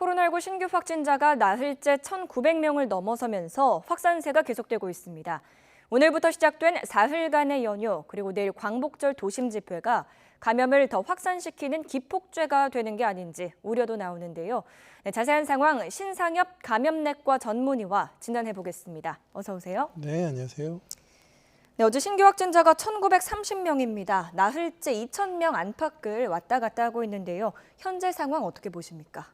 코로나19 신규 확진자가 나흘째 1,900명을 넘어서면서 확산세가 계속되고 있습니다. 오늘부터 시작된 사흘간의 연휴, 그리고 내일 광복절 도심 집회가 감염을 더 확산시키는 기폭제가 되는 게 아닌지 우려도 나오는데요. 자세한 상황 신상엽 감염내과 전문의와 진단해보겠습니다. 어서 오세요. 네, 안녕하세요. 어제 신규 확진자가 1,930명입니다. 나흘째 2,000명 안팎을 왔다 갔다 하고 있는데요. 현재 상황 어떻게 보십니까?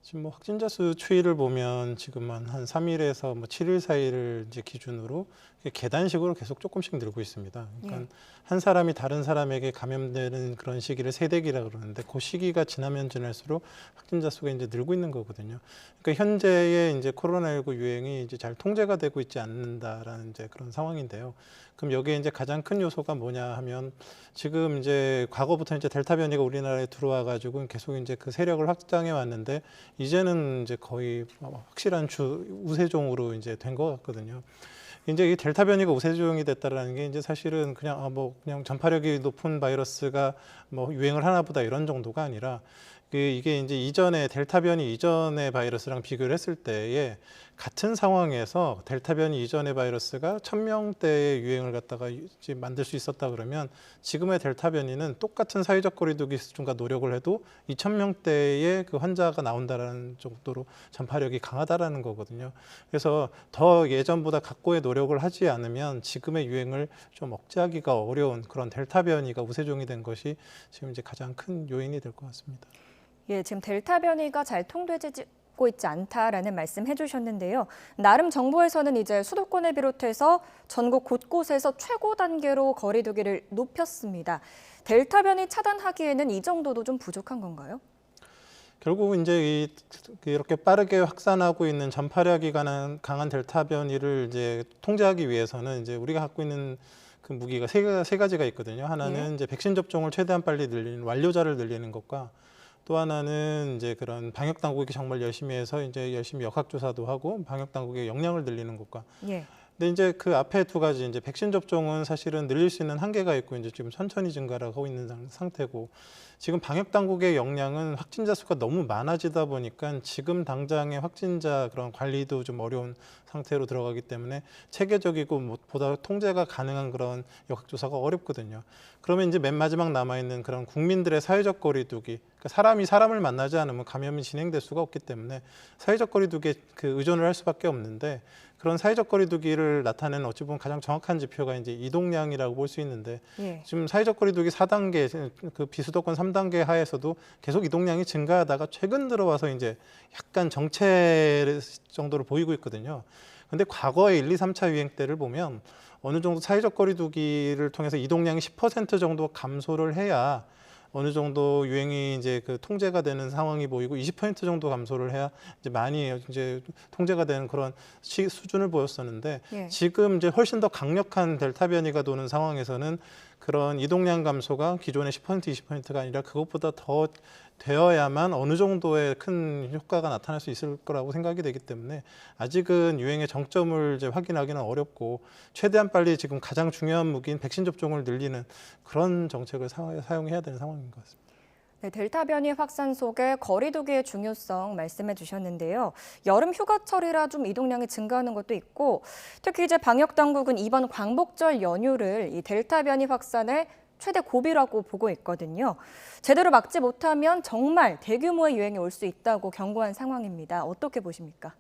지금 확진자 수 추이를 보면 지금 한 3일에서 7일 사이를 이제 기준으로 계단식으로 계속 조금씩 늘고 있습니다. 그러니까 한 사람이 다른 사람에게 감염되는 그런 시기를 세대기라 그러는데 그 시기가 지나면 지날수록 확진자 수가 이제 늘고 있는 거거든요. 그러니까 현재의 이제 코로나19 유행이 이제 잘 통제가 되고 있지 않는다라는 이제 그런 상황인데요. 그럼 여기에 이제 가장 큰 요소가 뭐냐 하면 지금 이제 과거부터 이제 델타 변이가 우리나라에 들어와 가지고 계속 이제 그 세력을 확장해 왔는데 이제는 이제 거의 확실한 우세종으로 이제 된 것 같거든요. 이제 이 델타 변이가 우세종이 됐다라는 게 이제 사실은 그냥 전파력이 높은 바이러스가 유행을 하나 보다 이런 정도가 아니라 이게 이제 이전에 델타 변이 이전의 바이러스랑 비교를 했을 때에 같은 상황에서 델타 변이 이전의 바이러스가 1,000명대의 유행을 갖다가 만들 수 있었다 그러면 지금의 델타 변이는 똑같은 사회적 거리두기 수준과 노력을 해도 2,000명대의 그 환자가 나온다라는 정도로 전파력이 강하다라는 거거든요. 그래서 더 예전보다 각고의 노력을 하지 않으면 지금의 유행을 좀 억제하기가 어려운 그런 델타 변이가 우세종이 된 것이 지금 이제 가장 큰 요인이 될 것 같습니다. 지금 델타 변이가 잘 통제되고 있지 않다라는 말씀 해주셨는데요. 나름 정부에서는 이제 수도권을 비롯해서 전국 곳곳에서 최고 단계로 거리두기를 높였습니다. 델타 변이 차단하기에는 이 정도도 좀 부족한 건가요? 결국 이제 이렇게 빠르게 확산하고 있는 전파력이 강한 델타 변이를 이제 통제하기 위해서는 이제 우리가 갖고 있는 그 무기가 세 가지가 있거든요. 하나는 이제 백신 접종을 최대한 빨리 늘리는 완료자를 늘리는 것과 또 하나는 이제 그런 방역 당국이 정말 열심히 해서 이제 열심히 역학조사도 하고 방역 당국의 역량을 늘리는 것과. 근데 이제 그 앞에 두 가지 이제 백신 접종은 사실은 늘릴 수 있는 한계가 있고 이제 지금 천천히 증가를 하고 있는 상태고 지금 방역 당국의 역량은 확진자 수가 너무 많아지다 보니까 지금 당장의 확진자 그런 관리도 좀 어려운 상태로 들어가기 때문에 체계적이고 보다 통제가 가능한 그런 역학조사가 어렵거든요. 그러면 이제 맨 마지막 남아있는 그런 국민들의 사회적 거리두기, 그러니까 사람이 사람을 만나지 않으면 감염이 진행될 수가 없기 때문에 사회적 거리두기에 의존을 할 수밖에 없는데 그런 사회적 거리두기를 나타내는 어찌 보면 가장 정확한 지표가 이제 이동량이라고 볼 수 있는데 지금 사회적 거리두기 4단계, 그 비수도권 3단계 하에서도 계속 이동량이 증가하다가 최근 들어와서 이제 약간 정체 정도로 보이고 있거든요. 근데 과거의 1, 2, 3차 유행 때를 보면 어느 정도 사회적 거리두기를 통해서 이동량이 10% 정도 감소를 해야 어느 정도 유행이 이제 그 통제가 되는 상황이 보이고 20% 정도 감소를 해야 이제 많이 이제 통제가 되는 그런 수준을 보였었는데 지금 이제 훨씬 더 강력한 델타 변이가 도는 상황에서는 그런 이동량 감소가 기존의 10%, 20%가 아니라 그것보다 더 되어야만 어느 정도의 큰 효과가 나타날 수 있을 거라고 생각이 되기 때문에 아직은 유행의 정점을 이제 확인하기는 어렵고 최대한 빨리 지금 가장 중요한 무기인 백신 접종을 늘리는 그런 정책을 사용해야 되는 상황인 것 같습니다. 델타 변이 확산 속에 거리두기의 중요성 말씀해 주셨는데요. 여름 휴가철이라 좀 이동량이 증가하는 것도 있고 특히 이제 방역 당국은 이번 광복절 연휴를 이 델타 변이 확산의 최대 고비라고 보고 있거든요. 제대로 막지 못하면 정말 대규모의 유행이 올 수 있다고 경고한 상황입니다. 어떻게 보십니까?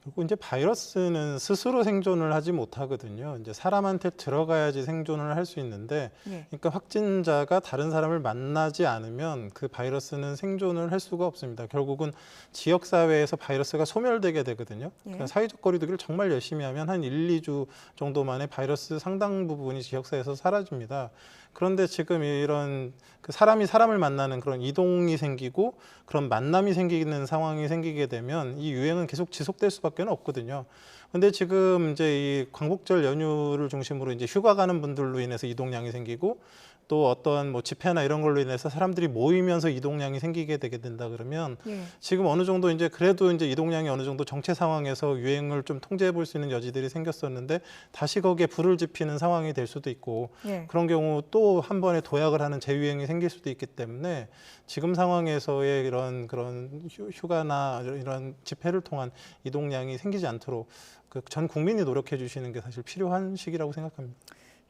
그리고 이제 바이러스는 스스로 생존을 하지 못하거든요. 이제 사람한테 들어가야지 생존을 할 수 있는데, 그러니까 확진자가 다른 사람을 만나지 않으면 그 바이러스는 생존을 할 수가 없습니다. 결국은 지역 사회에서 바이러스가 소멸되게 되거든요. 그러니까 사회적 거리두기를 정말 열심히 하면 한 1, 2주 정도 만에 바이러스 상당 부분이 지역 사회에서 사라집니다. 그런데 지금 이런 그 사람이 사람을 만나는 그런 이동이 생기고 그런 만남이 생기는 상황이 생기게 되면 이 유행은 계속 지속될 수밖에 없거든요. 근데 지금 이제 이 광복절 연휴를 중심으로 이제 휴가 가는 분들로 인해서 이동량이 생기고 또 어떠한 뭐 집회나 이런 걸로 인해서 사람들이 모이면서 이동량이 생기게 되게 된다 그러면 예. 지금 어느 정도 이제 그래도 이제 이동량이 어느 정도 정체 상황에서 유행을 좀 통제해 볼 수 있는 여지들이 생겼었는데 다시 거기에 불을 지피는 상황이 될 수도 있고 예. 그런 경우 또 한 번에 도약을 하는 재유행이 생길 수도 있기 때문에 지금 상황에서의 이런 그런 휴가나 이런 집회를 통한 이동량이 생기지 않도록 그 전 국민이 노력해 주시는 게 사실 필요한 시기라고 생각합니다.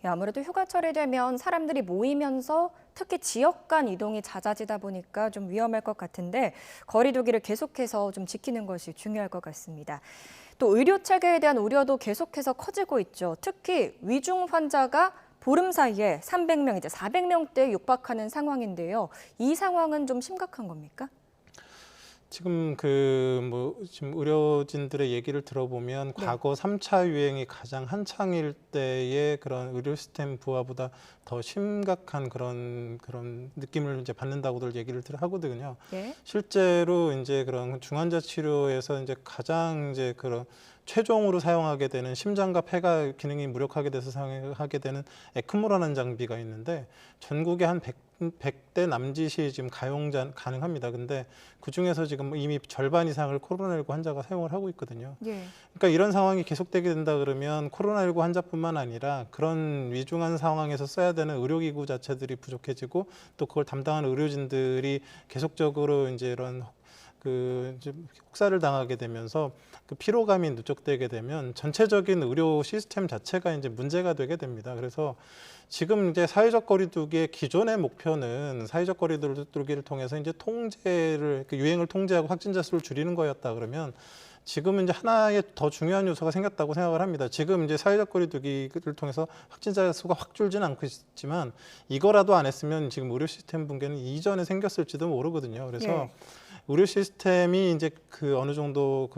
예, 아무래도 휴가철이 되면 사람들이 모이면서 특히 지역 간 이동이 잦아지다 보니까 좀 위험할 것 같은데 거리 두기를 계속해서 좀 지키는 것이 중요할 것 같습니다. 또 의료 체계에 대한 우려도 계속해서 커지고 있죠. 특히 위중 환자가 보름 사이에 300명, 이제 400명대에 육박하는 상황인데요. 이 상황은 좀 심각한 겁니까? 지금 지금 의료진들의 얘기를 들어보면 네. 과거 3차 유행이 가장 한창일 때의 그런 의료 시스템 부하보다 더 심각한 그런 느낌을 이제 받는다고들 얘기를 하거든요. 예. 실제로 이제 그런 중환자 치료에서 이제 가장 이제 그런 최종으로 사용하게 되는 심장과 폐가 기능이 무력하게 돼서 사용하게 되는 에크모라는 장비가 있는데 전국에 한 100대 남짓이 지금 가능합니다. 근데 그중에서 지금 이미 절반 이상을 코로나19 환자가 사용을 하고 있거든요. 예. 그러니까 이런 상황이 계속되게 된다 그러면 코로나19 환자뿐만 아니라 그런 위중한 상황에서 써야 되는 의료기구 자체들이 부족해지고 또 그걸 담당하는 의료진들이 계속적으로 이제 이런 이제 혹사를 당하게 되면서 그 피로감이 누적되게 되면 전체적인 의료 시스템 자체가 이제 문제가 되게 됩니다. 그래서 지금 이제 사회적 거리두기의 기존의 목표는 사회적 거리두기를 통해서 이제 유행을 통제하고 확진자 수를 줄이는 거였다 그러면 지금은 이제 하나의 더 중요한 요소가 생겼다고 생각을 합니다. 지금 이제 사회적 거리두기를 통해서 확진자 수가 확 줄지는 않고 있지만 이거라도 안 했으면 지금 의료 시스템 붕괴는 이전에 생겼을지도 모르거든요. 그래서 예. 의료 시스템이 이제 어느 정도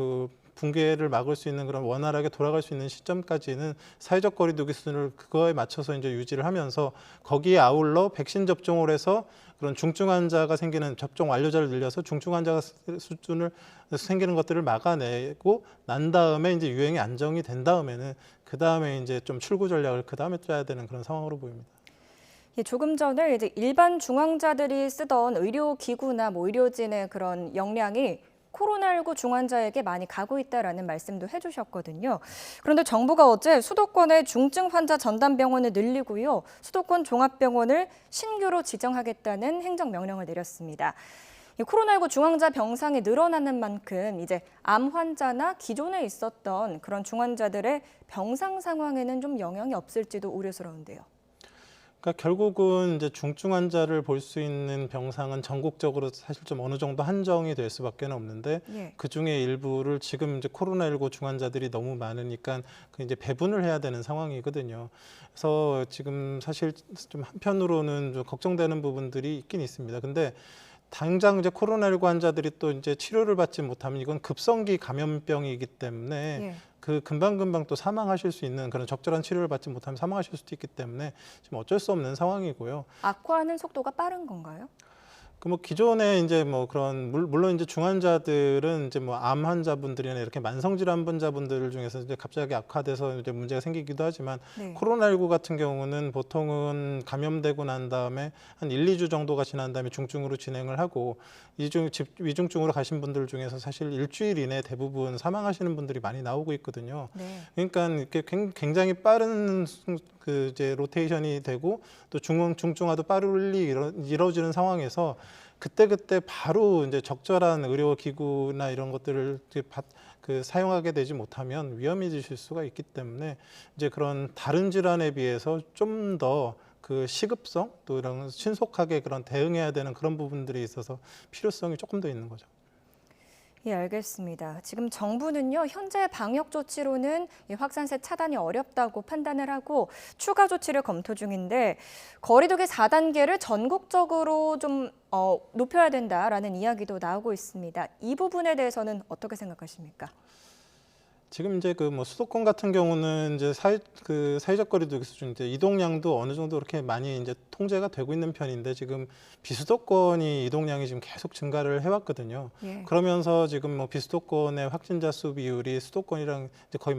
붕괴를 막을 수 있는 그런 원활하게 돌아갈 수 있는 시점까지는 사회적 거리두기 수준을 그거에 맞춰서 이제 유지를 하면서 거기에 아울러 백신 접종을 해서 그런 중증 환자가 생기는 접종 완료자를 늘려서 중증 환자가 수준을 생기는 것들을 막아내고 난 다음에 이제 유행이 안정이 된 다음에는 그 다음에 이제 좀 출구 전략을 그 다음에 짜야 되는 그런 상황으로 보입니다. 예, 조금 전에 이제 일반 중환자들이 쓰던 의료기구나 뭐 의료진의 그런 역량이 코로나19 중환자에게 많이 가고 있다라는 말씀도 해주셨거든요. 그런데 정부가 어제 수도권의 중증 환자 전담병원을 늘리고요. 수도권 종합병원을 신규로 지정하겠다는 행정명령을 내렸습니다. 이 코로나19 중환자 병상이 늘어나는 만큼 이제 암 환자나 기존에 있었던 그런 중환자들의 병상 상황에는 좀 영향이 없을지도 우려스러운데요. 그러니까 결국은 이제 중증 환자를 볼 수 있는 병상은 전국적으로 사실 좀 어느 정도 한정이 될 수밖에 없는데 예. 그 중에 일부를 지금 이제 코로나19 중환자들이 너무 많으니까 이제 배분을 해야 되는 상황이거든요. 그래서 지금 사실 좀 한편으로는 좀 걱정되는 부분들이 있긴 있습니다. 근데 당장 이제 코로나19 환자들이 또 이제 치료를 받지 못하면 이건 급성기 감염병이기 때문에 예. 그 금방금방 또 사망하실 수 있는 그런 적절한 치료를 받지 못하면 사망하실 수도 있기 때문에 지금 어쩔 수 없는 상황이고요. 악화하는 속도가 빠른 건가요? 기존에 이제 그런 물론 이제 중환자들은 이제 암 환자분들이나 이렇게 만성 질환 환자분들 중에서 이제 갑자기 악화돼서 이제 문제가 생기기도 하지만 네. 코로나19 같은 경우는 보통은 감염되고 난 다음에 한 1, 2주 정도가 지난 다음에 중증으로 진행을 하고 위중증으로 가신 분들 중에서 사실 일주일 이내 대부분 사망하시는 분들이 많이 나오고 있거든요. 네. 그러니까 이렇게 굉장히 빠른 이제 로테이션이 되고 또 중증화도 빠르게 이루어지는 상황에서 그때 바로 이제 적절한 의료기구나 이런 것들을 사용하게 되지 못하면 위험해지실 수가 있기 때문에 이제 그런 다른 질환에 비해서 좀 더 그 시급성 또 이런 신속하게 그런 대응해야 되는 그런 부분들이 있어서 필요성이 조금 더 있는 거죠. 예, 알겠습니다. 지금 정부는요, 현재 방역 조치로는 이 확산세 차단이 어렵다고 판단을 하고 추가 조치를 검토 중인데 거리두기 4단계를 전국적으로 좀 높여야 된다라는 이야기도 나오고 있습니다. 이 부분에 대해서는 어떻게 생각하십니까? 지금 이제 그 뭐 수도권 같은 경우는 이제 사회적 거리두기 수준 이제 이동량도 어느 정도 이렇게 많이 이제 통제가 되고 있는 편인데 지금 비수도권이 이동량이 지금 계속 증가를 해왔거든요. 예. 그러면서 지금 뭐 비수도권의 확진자 수 비율이 수도권이랑 이제 거의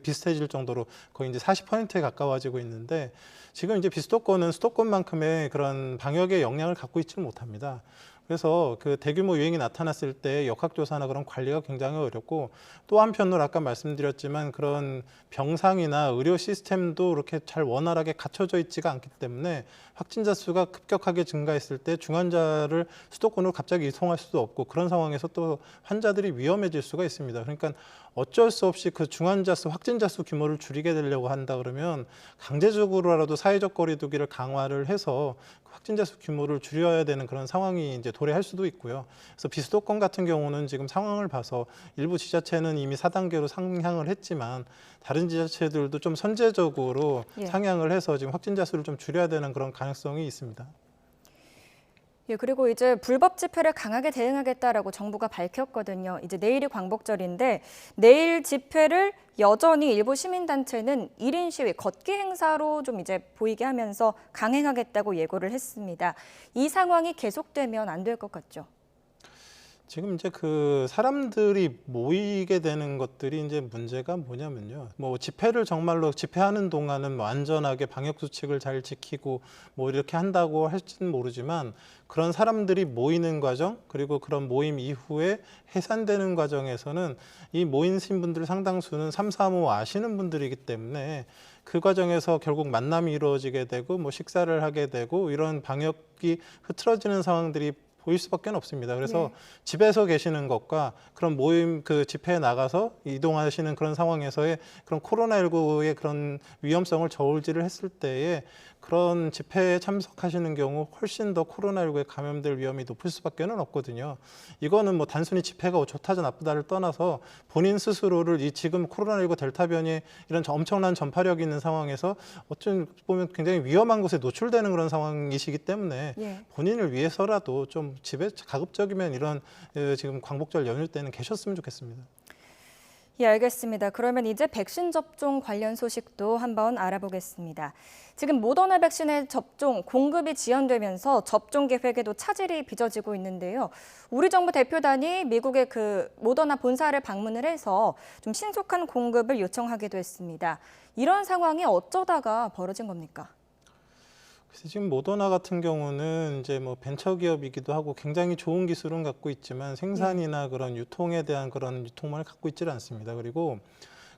비슷해질 정도로 거의 이제 40%에 가까워지고 있는데 지금 이제 비수도권은 수도권만큼의 그런 방역의 역량을 갖고 있지는 못합니다. 그래서 그 대규모 유행이 나타났을 때 역학조사나 그런 관리가 굉장히 어렵고 또 한편으로 아까 말씀드렸지만 그런 병상이나 의료 시스템도 이렇게 잘 원활하게 갖춰져 있지가 않기 때문에 확진자 수가 급격하게 증가했을 때 중환자를 수도권으로 갑자기 이송할 수도 없고 그런 상황에서 또 환자들이 위험해질 수가 있습니다. 그러니까 어쩔 수 없이 그 중환자 수, 확진자 수 규모를 줄이게 되려고 한다 그러면 강제적으로라도 사회적 거리두기를 강화를 해서 확진자 수 규모를 줄여야 되는 그런 상황이 이제 도래할 수도 있고요. 그래서 비수도권 같은 경우는 지금 상황을 봐서 일부 지자체는 이미 4단계로 상향을 했지만 다른 지자체들도 좀 선제적으로 예. 상향을 해서 지금 확진자 수를 좀 줄여야 되는 그런 가능성이 있습니다. 예, 그리고 이제 불법 집회를 강하게 대응하겠다라고 정부가 밝혔거든요. 이제 내일이 광복절인데 내일 집회를 여전히 일부 시민단체는 1인 시위, 걷기 행사로 좀 이제 보이게 하면서 강행하겠다고 예고를 했습니다. 이 상황이 계속되면 안 될 것 같죠? 지금 이제 그 사람들이 모이게 되는 것들이 이제 문제가 뭐냐면요. 뭐 집회를 정말로 집회하는 동안은 뭐 안전하게 방역 수칙을 잘 지키고 뭐 이렇게 한다고 할지는 모르지만 그런 사람들이 모이는 과정 그리고 그런 모임 이후에 해산되는 과정에서는 이 모인 분들 상당수는 335 아시는 분들이기 때문에 그 과정에서 결국 만남이 이루어지게 되고 뭐 식사를 하게 되고 이런 방역이 흐트러지는 상황들이 보일 수밖에 없습니다. 그래서 집에서 계시는 것과 그런 모임 그 집회에 나가서 이동하시는 그런 상황에서의 그런 코로나19의 그런 위험성을 저울질을 했을 때에 그런 집회에 참석하시는 경우 훨씬 더 코로나19에 감염될 위험이 높을 수밖에 없거든요. 이거는 뭐 단순히 집회가 좋다자 나쁘다를 떠나서 본인 스스로를 이 지금 코로나19 델타 변이의 이런 엄청난 전파력이 있는 상황에서 어쩌면 보면 굉장히 위험한 곳에 노출되는 그런 상황이시기 때문에 본인을 위해서라도 좀 집에 가급적이면 이런 지금 광복절 연휴 때는 계셨으면 좋겠습니다. 예, 알겠습니다. 그러면 이제 백신 접종 관련 소식도 한번 알아보겠습니다. 지금 모더나 백신의 접종 공급이 지연되면서 접종 계획에도 차질이 빚어지고 있는데요. 우리 정부 대표단이 미국의 그 모더나 본사를 방문을 해서 좀 신속한 공급을 요청하기도 했습니다. 이런 상황이 어쩌다가 벌어진 겁니까? 그래서 지금 모더나 같은 경우는 이제 뭐 벤처기업이기도 하고 굉장히 좋은 기술은 갖고 있지만 생산이나 그런 유통에 대한 그런 유통망을 갖고 있지는 않습니다. 그리고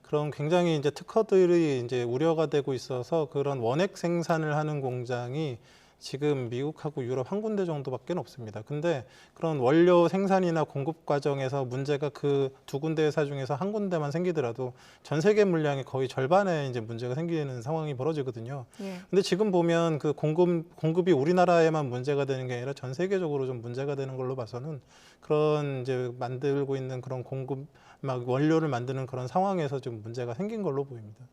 그런 굉장히 이제 특허들이 이제 우려가 되고 있어서 그런 원액 생산을 하는 공장이 지금 미국하고 유럽 한 군데 정도밖에 없습니다. 근데 그런 원료 생산이나 공급 과정에서 문제가 그 두 군데 회사 중에서 한 군데만 생기더라도 전 세계 물량의 거의 절반에 이제 문제가 생기는 상황이 벌어지거든요. 근데 지금 보면 그 공급이 우리나라에만 문제가 되는 게 아니라 전 세계적으로 좀 문제가 되는 걸로 봐서는 그런 이제 만들고 있는 그런 공급 막 원료를 만드는 그런 상황에서 좀 문제가 생긴 걸로 보입니다.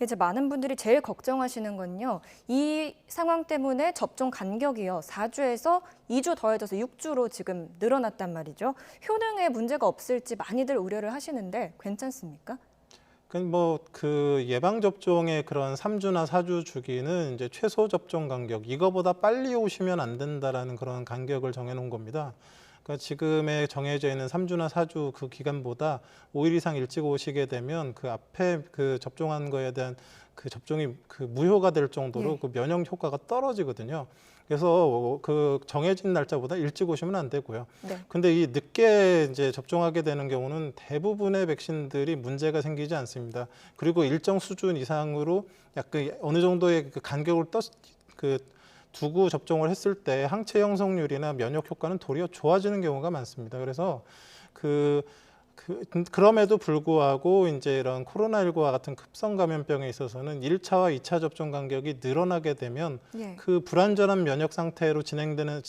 이제 많은 분들이 제일 걱정하시는 건요. 이 상황 때문에 접종 간격이요. 4주에서 2주 더해져서 6주로 지금 늘어났단 말이죠. 효능에 문제가 없을지 많이들 우려를 하시는데 괜찮습니까? 그 예방 접종의 그런 3주나 4주 주기는 이제 최소 접종 간격, 이거보다 빨리 오시면 안 된다라는 그런 간격을 정해놓은 겁니다. 그러니까 지금에 정해져 있는 3주나 4주 그 기간보다 5일 이상 일찍 오시게 되면 그 앞에 그 접종한 거에 대한 그 접종이 그 무효가 될 정도로 그 면역 효과가 떨어지거든요. 그래서 그 정해진 날짜보다 일찍 오시면 안 되고요. 근데 이 늦게 이제 접종하게 되는 경우는 대부분의 백신들이 문제가 생기지 않습니다. 그리고 일정 수준 이상으로 약간 어느 정도의 그 간격을 두고 접종을 했을 때 항체 형성률이나 면역 효과는 도리어 좋아지는 경우가 많습니다. 그래서 그럼에도 불구하고 이제 이런 코로나19와 같은 급성 감염병에 있어서는 1차와 2차 접종 간격이 늘어나게 되면 그 불안전한 면역 상태로 지내는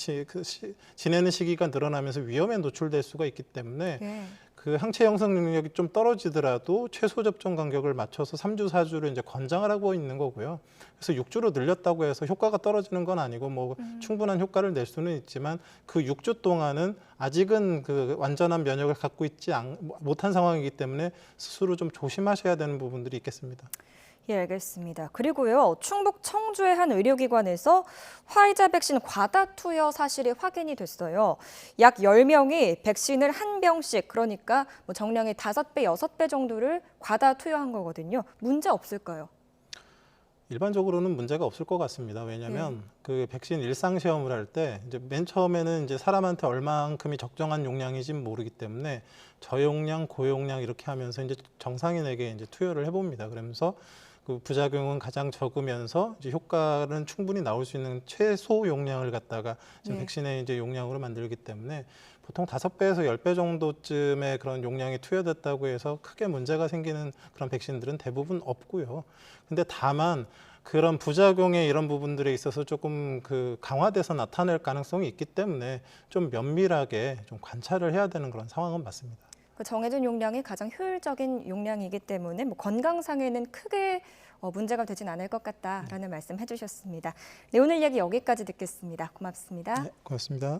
시기가 늘어나면서 위험에 노출될 수가 있기 때문에 그 항체 형성 능력이 좀 떨어지더라도 최소 접종 간격을 맞춰서 3주, 4주를 이제 권장을 하고 있는 거고요. 그래서 6주로 늘렸다고 해서 효과가 떨어지는 건 아니고 뭐 충분한 효과를 낼 수는 있지만 그 6주 동안은 아직은 그 완전한 면역을 갖고 있지 못한 상황이기 때문에 스스로 좀 조심하셔야 되는 부분들이 있겠습니다. 예, 알겠습니다. 그리고요, 충북 청주의 한 의료기관에서 화이자 백신 과다 투여 사실이 확인이 됐어요. 약 10명이 백신을 한 병씩, 그러니까 뭐 정량의 5배, 6배 정도를 과다 투여한 거거든요. 문제 없을까요? 일반적으로는 문제가 없을 것 같습니다. 왜냐하면 그 백신 일상 시험을 할 때 이제 맨 처음에는 이제 사람한테 얼마만큼이 적정한 용량인지 모르기 때문에 저용량, 고용량 이렇게 하면서 이제 정상인에게 이제 투여를 해봅니다. 그러면서 그 부작용은 가장 적으면서 이제 효과는 충분히 나올 수 있는 최소 용량을 갖다가 지금 백신의 이제 용량으로 만들기 때문에 보통 5배에서 10배 정도쯤의 그런 용량이 투여됐다고 해서 크게 문제가 생기는 그런 백신들은 대부분 없고요. 근데 다만 그런 부작용의 이런 부분들에 있어서 조금 그 강화돼서 나타낼 가능성이 있기 때문에 좀 면밀하게 좀 관찰을 해야 되는 그런 상황은 맞습니다. 그 정해진 용량이 가장 효율적인 용량이기 때문에 뭐 건강상에는 크게 문제가 되진 않을 것 같다라는 말씀 해주셨습니다. 네, 오늘 이야기 여기까지 듣겠습니다. 고맙습니다. 네, 고맙습니다.